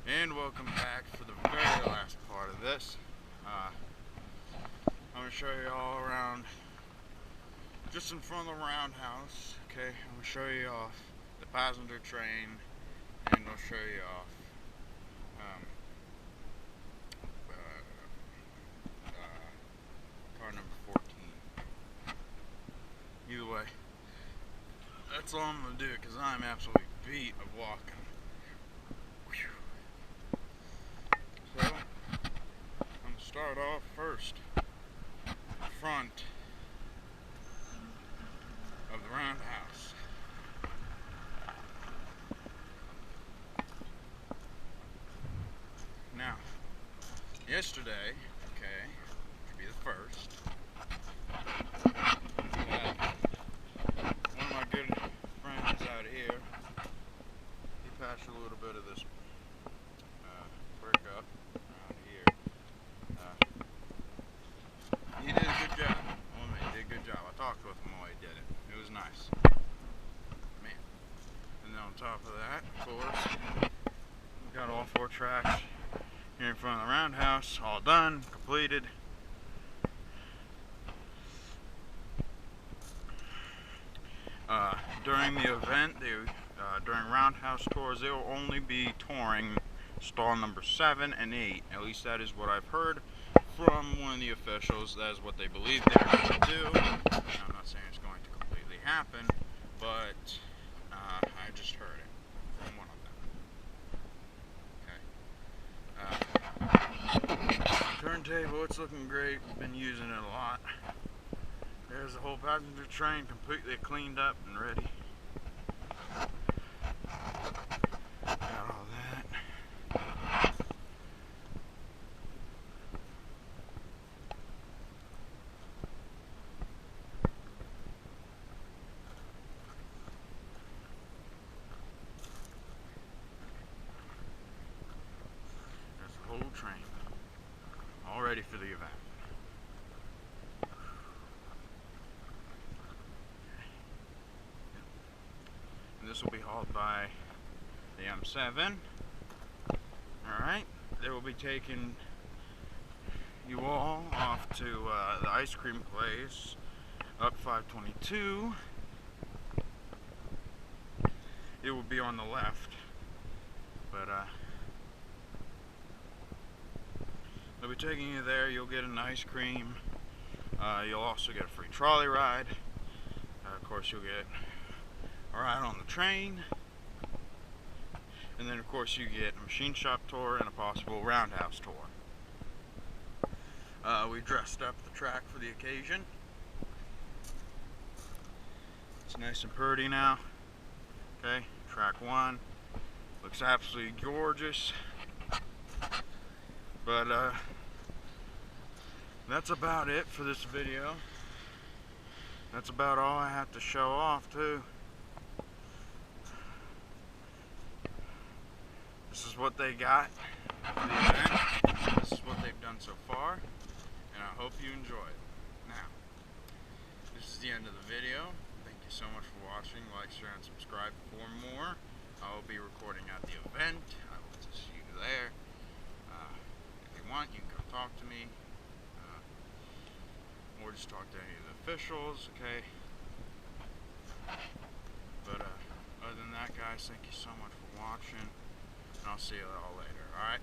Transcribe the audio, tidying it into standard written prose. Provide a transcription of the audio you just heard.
And welcome back for the very last part of this. I'm going to show you all around, just in front of the roundhouse. Okay, I'm going to show you off the passenger train, and I'll show you off car number 14. Either way, that's all I'm going to do because I'm absolutely beat of walking. So, I'm going to start off first in front of the roundhouse. Now, yesterday, okay, to be the first, one of my good friends out here, he patched a little bit of this brick up around here. He did a good job. He did a good job. I talked with him while he did it. It was nice. Man. And then on top of that, of course, we got all 4 tracks here in front of the roundhouse, all done, completed. During the event, during roundhouse tours, they will only be touring stall number 7 and 8. At least that is what I've heard from one of the officials. That is what they believe they're going to do. I'm not saying it's going to completely happen, but I just heard it from one of them. Okay. Turntable, it's looking great. We've been using it a lot. There's the whole passenger train completely cleaned up and ready. Got all that. There's the whole train. All ready for the event. This will be hauled by the M7. Alright, they will be taking you all off to the ice cream place up 522. It will be on the left, but they'll be taking you there. You'll get an ice cream. You'll also get a free trolley ride. Of course, you'll get a ride on the train, and then of course you get a machine shop tour and a possible roundhouse tour. We dressed up the track for the occasion. It's nice and pretty now. Okay, track 1 looks absolutely gorgeous. But that's about it for this video. That's about all I have to show off too. This is what they got for the event. This is what they've done so far, and I hope you enjoy it. Now, this is the end of the video. Thank you so much for watching. Like, share, and subscribe for more. I will be recording at the event. I hope to see you there. If you want, you can come talk to me, or just talk to any of the officials, okay? But other than that, guys, thank you so much for watching. I'll see you all later, alright?